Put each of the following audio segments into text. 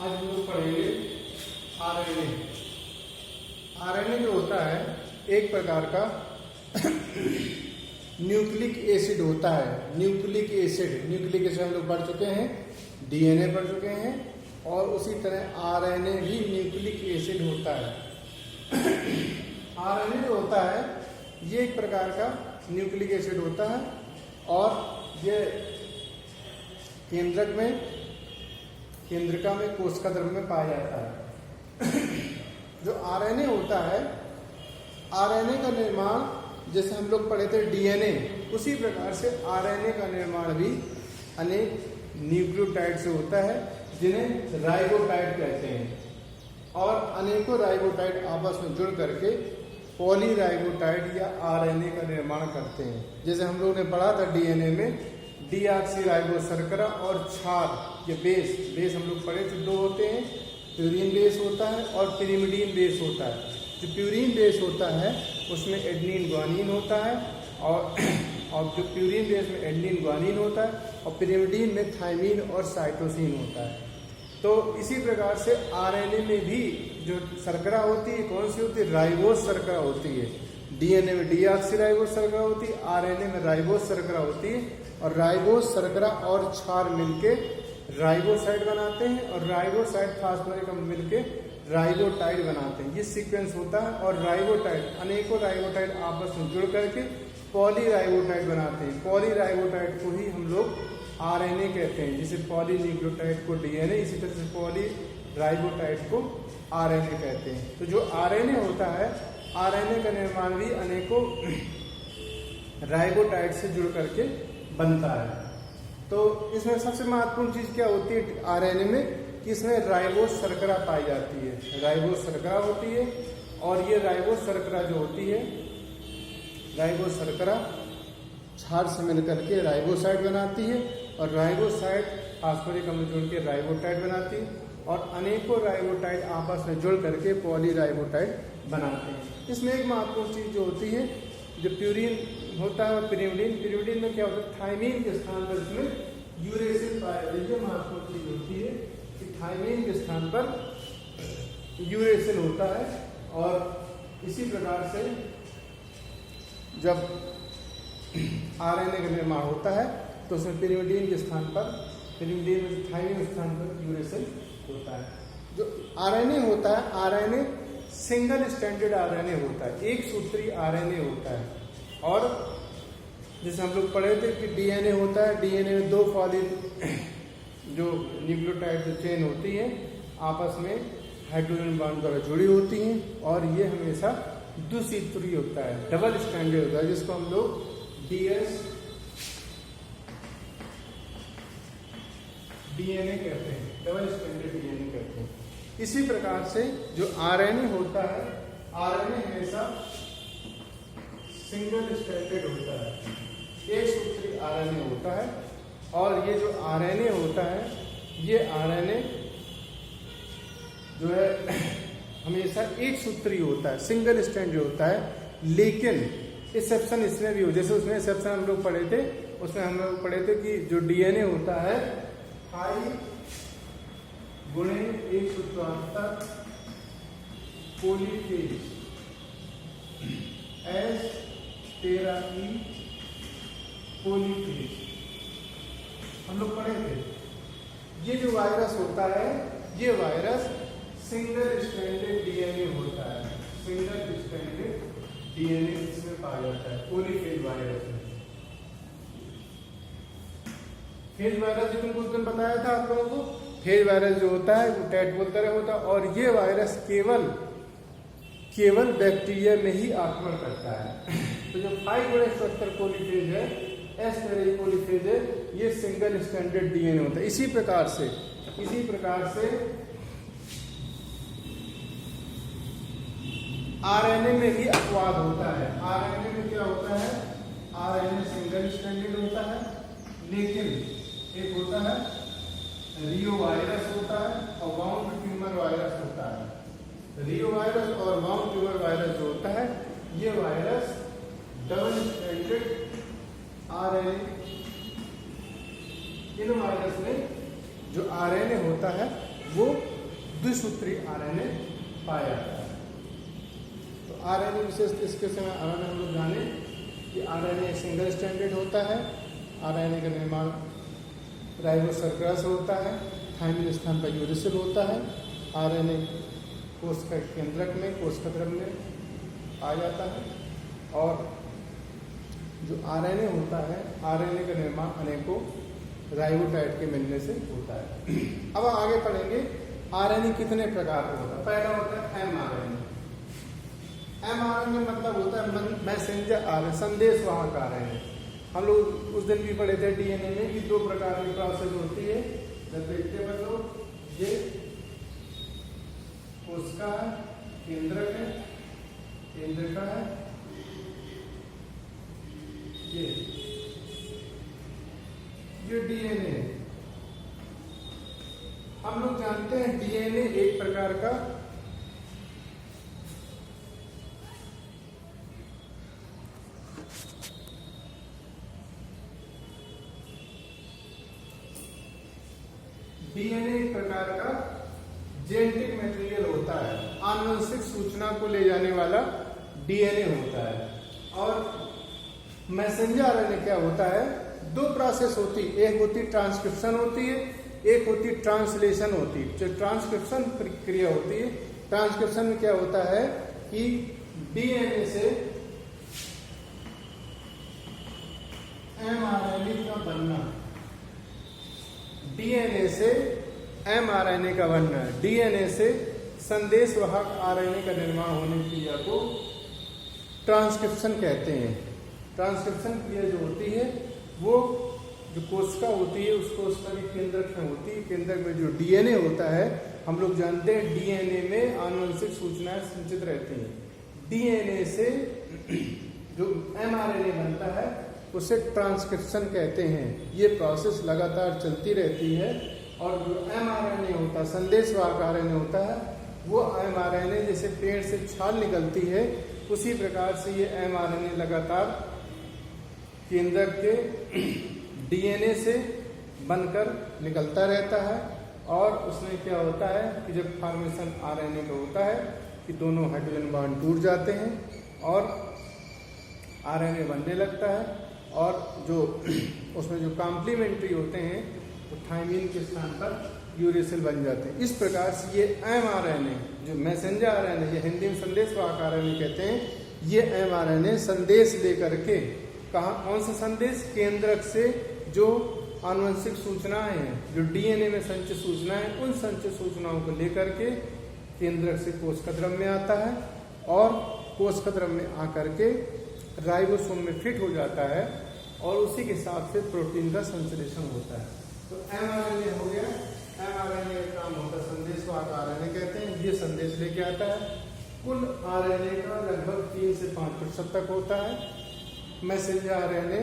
आज हम लोग पढ़ेंगे आरएनए। आरएनए जो होता है एक प्रकार का न्यूक्लिक एसिड होता है। न्यूक्लिक एसिड हम लोग पढ़ चुके हैं, डीएनए पढ़ चुके हैं, और उसी तरह आरएनए भी न्यूक्लिक एसिड होता है। आरएनए जो होता है ये एक प्रकार का न्यूक्लिक एसिड होता है और ये केंद्रका में कोशिका द्रव्य में पाया जाता है। जो आरएनए होता है, आरएनए का निर्माण जैसे हम लोग पढ़े थे डीएनए, उसी प्रकार से आरएनए का निर्माण भी अनेक न्यूक्लियोटाइड से होता है जिन्हें राइबोटाइड कहते हैं। और अनेकों राइबोटाइड आपस में जुड़ करके पॉलीराइबोटाइड या आरएनए का निर्माण करते हैं। जैसे हम लोगों ने पढ़ा था डीएनए में डीऑक्सीराइबो शर्करा और क्षार, ये बेस हम लोग पढ़े थे, दो होते हैं, प्यूरीन बेस होता है और पिरिमिडीन बेस होता है। जो प्यूरीन बेस होता है उसमें एडेनिन ग्वानिन होता है और जो प्यूरीन बेस में एडेनिन ग्वानिन होता है और पिरिमिडीन में थायमीन और साइटोसिन होता है। तो इसी प्रकार से आरएनए में भी जो शर्करा होती है कौन सी होती है? राइबोस शर्करा होती है। डीएनए में डीऑक्सीराइबोस शर्करा होती है, आरएनए में राइबोस शर्करा होती है, और राइबोस शर्करा और क्षार मिलके राइबोसाइड बनाते हैं और राइबोसाइड फास्फोरिक अम्ल मिलके राइबोटाइड बनाते हैं। ये सीक्वेंस होता है और राइबोटाइड, अनेकों राइबोटाइड आपस में जुड़ करके पॉलीराइबोटाइड बनाते हैं। पॉलीराइबोटाइड को ही हम लोग आरएनए कहते हैं। जैसे पॉलीन्यूक्लियोटाइड को डीएनए, इसी तरह से पॉलीराइबोटाइड को आरएनए कहते हैं। तो जो आरएनए होता है, आरएनए का निर्माण भी अनेकों राइबोटाइड से जुड़ करके बनता है। तो इसमें सबसे महत्वपूर्ण चीज क्या होती है आरएनए में कि इसमें राइबोस शर्करा पाई जाती है। राइबोस शर्करा होती है और ये राइबोस शर्करा जो होती है, राइबोस शर्करा क्षार से मिलकर के राइबोसाइड बनाती है और राइबोसाइड फास्फोरिक अम्ल जुड़ के राइबोटाइड बनाती है और अनेकों राइबोटाइड आपस में जुड़ करके पॉलीराइबोटाइड बनाते हैं। इसमें एक महत्वपूर्ण चीज जो होती है, जो प्यूरीन होता है और पिरिमिडीन में क्या होता है? थायमीन के स्थान पर इसमें यूरेसिल पाया जाता है। ये महत्वपूर्ण चीज होती है कि थायमीन के स्थान पर यूरेसिल होता है और इसी प्रकार से जब आरएनए का निर्माण होता है तो उसमें पिरिमिडीन के स्थान पर, पिरिमिडीन में थायमीन के स्थान पर यूरेसिल होता है। जो आरएनए होता है, आरएनए सिंगल स्टैंडर्ड आरएनए होता है, एक सूत्री आरएनए होता है। और जैसे हम लोग पढ़े थे कि डीएनए होता है, डीएनए में दो जो न्यूक्लियोटाइड जो चेन होती है आपस में हाइड्रोजन बॉन्ड द्वारा जुड़ी होती हैं और ये हमेशा द्विसूत्री होता है, डबल स्टैंडर्ड होता है, जिसको हम लोग डीएनए कहते हैं, डबल स्टैंडर्ड डीएनए कहते हैं। इसी प्रकार से जो आरएनए होता है, आरएनए हमेशा सिंगल स्टैंडर्ड होता है, एक सूत्री आरएनए होता है। और ये जो आरएनए होता है, ये आरएनए जो है हमेशा एक सूत्री होता है, सिंगल स्टैंडर्ड होता है। लेकिन एक्सेप्शन इसमें भी हो, जैसे उसमें एक्सेप्शन हम लोग पढ़े थे, उसमें हम लोग पढ़े थे कि जो डीएनए होता है 5 गुणे 174 पोलीफेज S13E पोलीफेज हम लोग पढ़े थे। ये जो वायरस होता है, ये वायरस सिंगल स्ट्रैंडेड डीएनए होता है, सिंगल स्ट्रैंडेड डीएनए इसमें पाया जाता है पोलीफेज वायरस में। फेज वायरस जो तुमको उस दिन बताया था आप लोगों को, फेज वायरस जो होता है वो टैडपोल तरह होता है और ये वायरस केवल बैक्टीरिया में ही आक्रमण करता है। तो जो 5 गुणे 70 पोलीफेज है, S13 पोलीफेज है, ये सिंगल स्टैंडर्ड डीएनए होता है। इसी प्रकार से आरएनए में भी अपवाद होता है। आरएनए में क्या होता है? आरएनए सिंगल स्टैंडर्ड होता है, लेकिन एक होता है रियो वायरस होता है और वाउंड ट्यूमर वायरस होता है। रियो वायरस और वाउंड ट्यूमर वायरस जो होता है, ये वायरस डबल स्ट्रैंडेड आरएनए, इन वायरस में जो आरएनए होता है वो द्विसूत्री आरएनए पाया जाता है। तो आरएनए विशेष इसके समय आरएनए हम लोग जाने कि आरएनए सिंगल स्ट्रैंडेड होता है। आरएनए का निर्माण राइबो शर्करा से होता है। थाइमिन स्थान पर यूरेसिल होता है। आरएनए कोश का केंद्रक में कोशिकाद्रव्य में आ जाता है। और जो आरएनए होता है, आरएनए का निर्माण अनेकों राइबोटाइड के मिलने से होता है। अब आगे पढ़ेंगे आरएनए कितने प्रकार का होता है। पहला होता है एमआरएनए। एमआरएनए मतलब होता है मैसेंजर आरएनए, संदेशवाहक आरएनए। हम लोग उस दिन भी पढ़े थे डीएनए में कि दो प्रकार की प्रोसेस होती है। जब देखते हैं तो ये कोशिका है, केंद्रक है, केंद्रिका है, ये डीएनए है। हम लोग जानते हैं डीएनए एक प्रकार का जेनेटिक मटेरियल होता है। आनुवंशिक सूचना को ले जाने वाला डीएनए होता है। और मैसेंजर आरएनए क्या होता है? दो प्रोसेस होती है, एक होती ट्रांसक्रिप्शन होती है, एक होती ट्रांसलेशन होती है। जो ट्रांसक्रिप्शन प्रक्रिया होती है, ट्रांसक्रिप्शन में क्या होता है कि डीएनए से एमआरएनए का बनना, डीएनए से एमआरएनए का बनना, डीएनए से संदेशवाहक आरएनए का निर्माण होने की क्रिया को ट्रांसक्रिप्शन कहते हैं। ट्रांसक्रिप्शन क्रिया जो होती है वो जो कोशिका होती है उस कोशिका के केंद्रक में होती है। केंद्रक में जो डीएनए होता है, हम लोग जानते हैं डीएनए में आनुवंशिक सूचनाएं संचित रहती हैं। डीएनए से जो एमआरएनए बनता है उसे ट्रांसक्रिप्शन कहते हैं। ये प्रोसेस लगातार चलती रहती है। और जो एमआरएनए होता है, संदेशवाहक आरएनए होता है, वो एमआरएनए जैसे पेड़ से छाल निकलती है उसी प्रकार से ये एमआरएनए लगातार केंद्रक के डीएनए से बनकर निकलता रहता है। और उसमें क्या होता है कि जब फॉर्मेशन आरएनए का होता है कि दोनों हाइड्रोजन बॉन्ड टूट जाते हैं और आरएनए बनने लगता है। और जो उसमें जो कॉम्प्लीमेंट्री होते हैं तो थाइमिन के स्थान पर यूरेसिल बन जाते हैं। इस प्रकार से ये एमआरएनए जो मैसेंजर आरएनए, ये हिंदी में संदेशवाहक आरएनए कहते हैं, ये एमआरएनए संदेश लेकर के कौन सा संदेश? केंद्रक से जो आनुवंशिक सूचनाएं हैं, जो डीएनए में संचित सूचनाएं, उन संचित सूचनाओं को लेकर के केंद्रक से कोशिकाद्रव्य में आता है और कोशिकाद्रव्य में आकर के राइबोसोम में फिट हो जाता है और उसी के साथ से प्रोटीन का संश्लेषण होता है। तो एमआरएनए हो गया। एमआरएनए का काम होता है संदेशवाहक आरएनए कहते हैं। ये संदेश लेके आता है। कुल आरएनए का लगभग 3 से 5% तक होता है। मैसेंजर आरएनए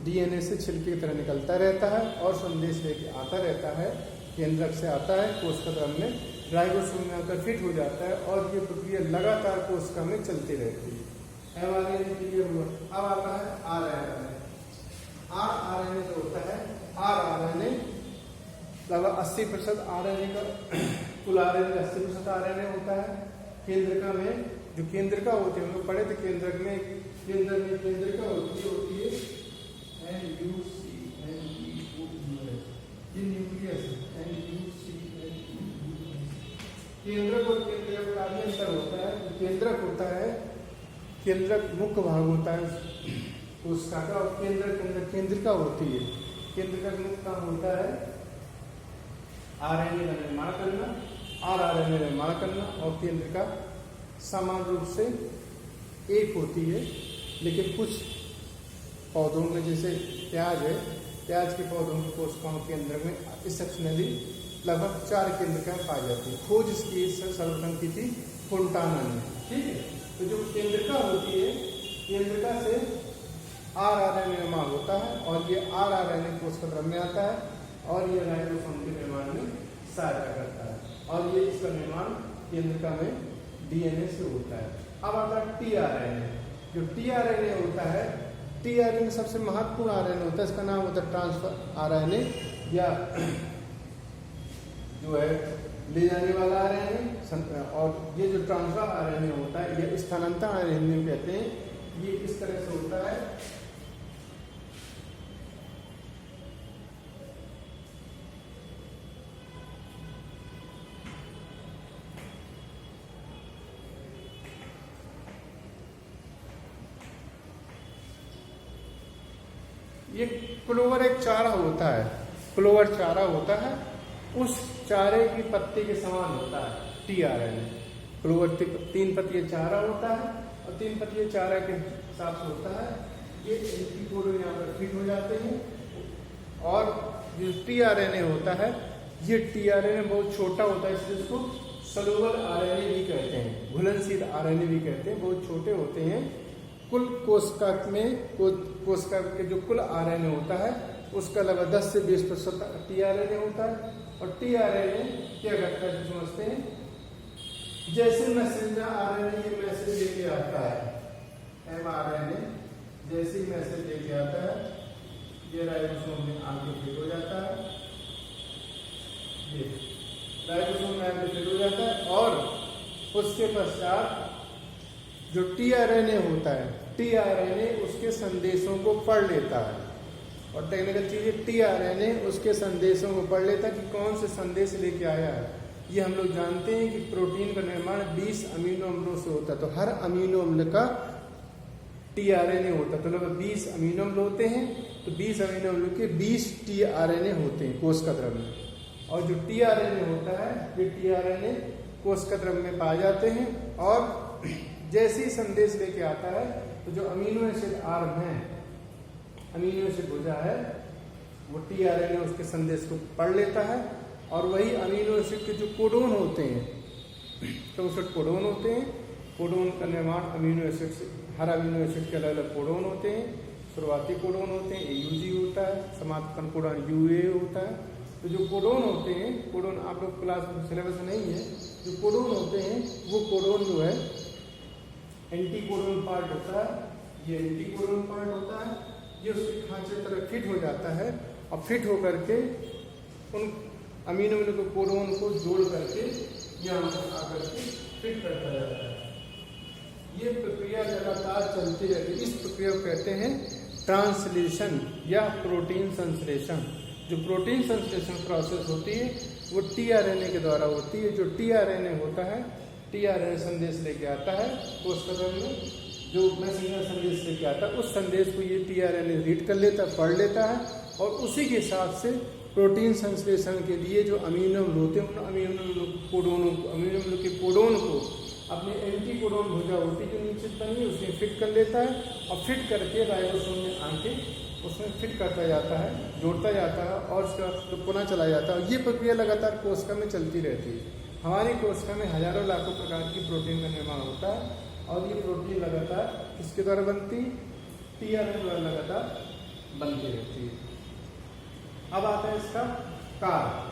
डीएनए से छिलके की तरह निकलता रहता है और संदेश लेके आता रहता है। केंद्रक से आता है, कोशिकाद्रव्य में राइबोसोम में आकर फिट हो जाता है और ये प्रक्रिया लगातार कोशिका में चलती रहती है। एमआरएनए क्लियर हुआ। अब आता है आरएनए। आरएनए जो होता है, आरएनए लगभग 80% आरएनए का कुल आरएनए 80% आरएनए होता है। केंद्रिका में जो केंद्रिका होती है, हम लोग पढ़े थे केंद्रक में केंद्रिका होती है ये न्यूक्लियस है। केंद्रक और केंद्रिका का काफी अंतर होता है। केंद्रक होता है, केंद्रक मुख्य भाग होता है कोशिका का, और केंद्रिका होती है। केंद्रिका का मुख्य काम होता है आरएनए का निर्माण करना, आरएनए निर्माण करना, और केंद्रिका समान रूप से एक होती है। लेकिन कुछ पौधों में जैसे प्याज है, प्याज के पौधों की कोशिकाओं के केंद्र में एक्सेप्शनली लगभग 4 केंद्रिकाएं पाई जाती है। खोज इसकी सर्वप्रथम की थी फोंटाना ने। ठीक है, तो जो केंद्रिका होती है, केंद्रिका से आरएनए निर्माण होता है और ये आरएनए कोशिकाद्रव्य में आता है और ये राइबोसोम के निर्माण में सहायता करता है और ये इसका निर्माण केंद्रिका में डीएनए से होता है। अब आता है टीआरएनए। जो टीआरएनए होता है, टीआरएनए सबसे महत्वपूर्ण आरएनए होता है। इसका नाम होता है ट्रांसफर आरएनए या जो है ले जाने वाला आरएनए, और ये जो ट्रांसफर आरएनए होता है या स्थानांतरण आरएनए कहते हैं, ये इस तरह से होता है। ये क्लोवर एक चारा होता है, क्लोवर चारा होता है, उस चारे की पत्ती के समान होता है टीआरएनए। क्लोवर 3 पत्तीय चारा होता है और 3 पत्तीय चारा के हिसाब से होता है। ये एंटीकोडन यहाँ पर फिट हो जाते हैं। और जो टीआरएनए होता है, ये टीआरएनए बहुत छोटा होता है, इसलिए इसको सलूबल आरएनए भी कहते हैं, घुलनशील आरएनए भी कहते हैं। बहुत छोटे होते हैं। कुल कोशिका में कोशिका के जो कुल आरएनए होता है उसका लगभग 10 से 20% टीआरएनए होता है। और टीआरएनए क्या करता है समझते हैं, जैसे मैसेंजर आरएनए ये मैसेज लेके आता है, एमआरएनए जैसे ही मैसेज लेके आता है, ये राइबोसोम में आके फिट हो जाता है, ये राइबोसोम में आके फिट हो जाता है। और उसके पश्चात जो टीआरएनए होता है, टीआरएनए उसके संदेशों को पढ़ लेता है। और टेक्निकल चीज है, टीआरएनए उसके संदेशों को पढ़ लेता है कि कौन से संदेश लेके आया है। ये हम लोग जानते हैं कि प्रोटीन का निर्माण 20 अमीनो अम्लों से होता है, तो हर अमीनो अम्ल का टीआरएनए होता है। तो लगभग 20 अमीनो अम्ल होते हैं, तो 20 अमीनो अम्ल के 20 टीआरएनए होते हैं कोशिका द्रव्य में। और जो टीआरएनए होता है, ये टीआरएनए कोशिका द्रव्य में पाए जाते हैं। और जैसे ही संदेश लेके आता है, तो जो अमीनो एसिड आर्म है, अमीनो एसिड भुजा है, वो टीआरएनए उसके संदेश को पढ़ लेता है। और वही अमीनो एसिड के जो कोडोन होते हैं, 64 कोडोन होते हैं। कोडोन का निर्माण अमीनो एसिड से, हर अमीनो एसिड के अलग अलग कोडोन होते हैं। शुरुआती कोडोन होते हैं, एयूजी होता है, समापन कोडोन यूए होता है। तो जो कोडोन होते हैं, कोडोन आप लोग क्लास में सिलेबस नहीं है, जो कोडोन होते हैं वो कोडोन जो है एंटीकोडोन पार्ट होता है, ये एंटीकोडोन पार्ट होता है। ये उसके खांचे तरह फिट हो जाता है और फिट होकर के उन अमीनो अम्ल को कोडोन को जोड़ करके यहाँ आकर के फिट करता जाता है। ये प्रक्रिया लगातार चलती रहती है। इस प्रक्रिया को कहते हैं ट्रांसलेशन या प्रोटीन संश्लेषण। जो प्रोटीन संश्लेषण प्रोसेस होती है वो टीआरएनए के द्वारा होती है। जो टीआरएनए होता है, टीआरएनए संदेश लेके आता है कोशिका द्रव्य में, जो मैसेंजर संदेश लेके आता है, उस संदेश को ये टीआरएनए रीड कर लेता है, पढ़ लेता है। और उसी के हिसाब से प्रोटीन संश्लेषण के लिए जो अमीनो अम्ल होते हैं, उन अमीनो कोडोनों को, अमीनो अम्ल के कोडोन को अपने एंटीकोडोन भुजा होती है जो नीचे बनी है, उसमें फिट कर लेता है। और फिट करके राइबोसोम में आके उसमें फिट करता जाता है, जोड़ता जाता है और उसके बाद पुनः चला जाता है। ये प्रक्रिया लगातार कोशिका में चलती रहती है। हमारी कोशिका में हजारों लाखों प्रकार की प्रोटीन का निर्माण होता है। और ये प्रोटीन लगातार किसके द्वारा बनती, टीआरएनए द्वारा लगातार बनती रहती है। अब आता है इसका कार्य।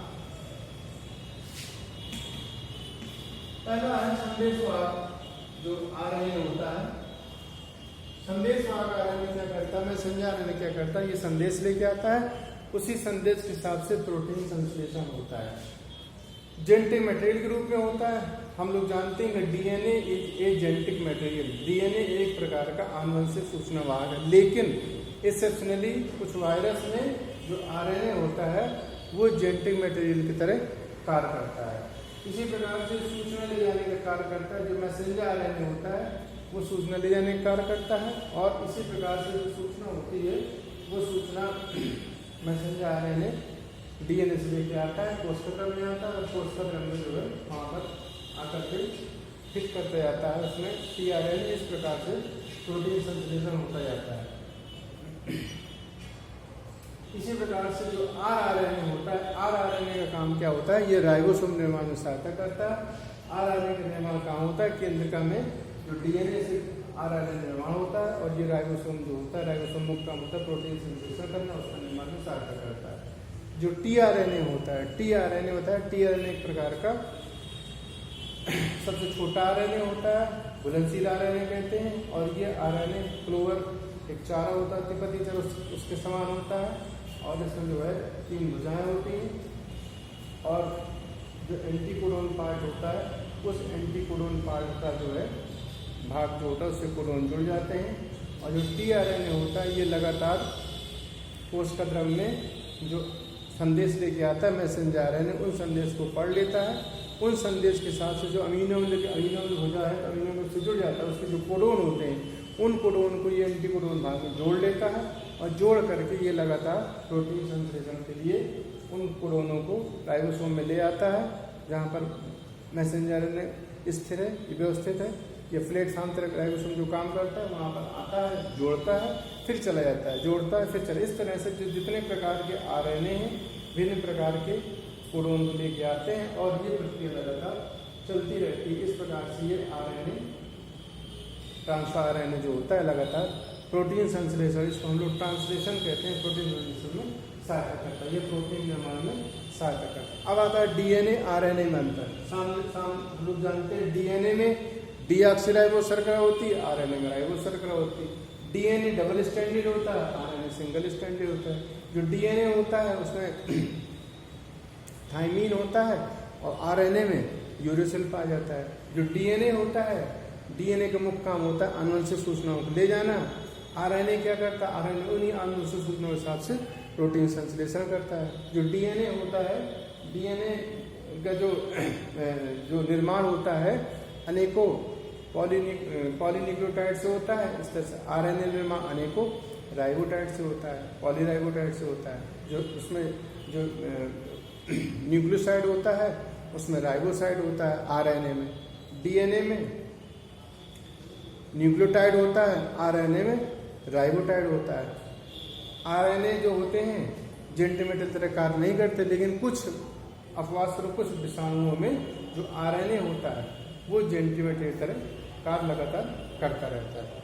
पहला है संदेशवाहक जो आरएनए होता है। संदेशवाहक आरएनए क्या करता है, मैसेंजर आरएनए क्या करता है, ये संदेश लेके आता है, उसी संदेश के हिसाब से प्रोटीन संश्लेषण होता है। जेनेटिक मटेरियल के रूप में होता है। हम लोग जानते हैं कि DNA is a genetic material. DNA एक प्रकार का आनुवंशिक सूचना वाहक है, लेकिन एक्सेप्शनली कुछ वायरस में जो आरएनए होता है वो जेनेटिक मटेरियल की तरह कार्य करता है। इसी प्रकार से सूचना ले जाने का कार्य करता है। जो मैसेंजर आरएनए होता है वो सूचना ले जाने का कार्य करता है। और इसी प्रकार से जो सूचना होती है वो सूचना मैसेंजर आरएनए डीएनए से लेके आता है, कोशिका द्रव्य में आता है और कोशिका द्रव्य में जो है वहाँ पर आकर के फिट करता जाता है। उसमें टीआरएनए इस प्रकार से प्रोटीन संश्लेषण होता जाता है। इसी प्रकार से जो आरआरएनए होता है, आरआरएनए का काम क्या होता है, ये राइबोसोम निर्माण में सहायता करता है। आरआरएनए का निर्माण काम होता है केंद्रिका में जो डीएनए से आरआरएनए निर्माण होता है। और ये राइबोसोम जो होता है, राइबोसोम मुख्य काम होता है प्रोटीन संश्लेषण करना, उसका निर्माण में सहायता करता है। जो टीआरएनए होता है, टीआरएनए होता है, टीआरएनए एक प्रकार का सबसे छोटा आरएनए होता है, घुलनशील आरएनए कहते हैं। और ये आरएनए क्लोवर एक चारा होता है, तिब्बती चारा उसके समान होता है। और इसमें जो है 3 भुजाएं होती हैं। और जो एंटीकोडोन पार्ट होता है, उस एंटीकोडोन पार्ट का जो है भाग जो होता है उससे कोडोन जुड़ जाते हैं। और जो टीआरएनए होता है ये लगातार कोशिकाद्रव में जो संदेश लेके आता है मैसेंजर आरएनए, उन संदेश को पढ़ लेता है। उन संदेश के साथ से जो अमीनो अमीनो हो जाए तो अमीनो से जुड़ जाता है, उसके जो कोडोन होते हैं उन कोडोन को ये एंटीकोडोन भाग में जोड़ लेता है और जोड़ करके ये लगातार प्रोटीन संश्लेषण के लिए उन कोडोनों को राइबोसोम में ले आता है, जहाँ पर मैसेंजर आरएनए स्थिर है, व्यवस्थित है। ये प्लेटफॉर्म तरह राइबोसोम जो काम करता है वहाँ पर आता है, जोड़ता है, फिर चला जाता है, जोड़ता है, फिर चला। इस तरह से जो जितने प्रकार के आरएनए हैं भिन्न प्रकार के कोडोन को लेके आते हैं और ये प्रक्रिया लगातार चलती रहती है। इस प्रकार से ये आरएनए ट्रांसफर आरएनए जो होता है लगातार प्रोटीन संश्लेषण, इसको हम लोग ट्रांसलेशन कहते हैं, प्रोटीन संश्लेषण में सहायता करता है, ये प्रोटीन निर्माण में सहायता करता है। अब आता है डीएनए आरएनए में अंतर। हम लोग जानते हैं डीएनए में डीऑक्सीराइबो शर्करा होती है, आरएनए में राइबो शर्करा होती है। डीएनए डबल स्टैंडर्ड होता है, आरएनए सिंगल स्टैंडर्ड होता है। जो डीएनए होता है उसमें थाइमीन होता है और आरएनए में यूरेसिल पाया जाता है। जो डीएनए होता है, डीएनए का मुख्य काम होता है आनुवंशिक सूचनाओं को ले जाना। आरएनए क्या करता है, आरएनए उन्हीं आनुवंशिक सूचनाओं के हिसाब से प्रोटीन संश्लेषण करता है। जो डीएनए होता है, डीएनए का जो निर्माण होता है अनेकों पॉलीन्यूक्लियोटाइड से होता है। इस तरह से आरएनए निर्माण अनेकों राइबोटाइड से होता है, पॉलीराइबोटाइड से होता है। जो उसमें जो न्यूक्लियोसाइड होता है उसमें राइबोसाइड होता है। आरएनए में, डीएनए में न्यूक्लियोटाइड होता है, आरएनए में राइबोटाइड होता है। आरएनए जो होते हैं जेंटिमेटल तरह कार्य नहीं करते, लेकिन कुछ अपवाद स्वरूप कुछ विषाणुओं में जो आरएनए होता है वो जेंटिमेटल तरह कार्य लगातार करता रहता है।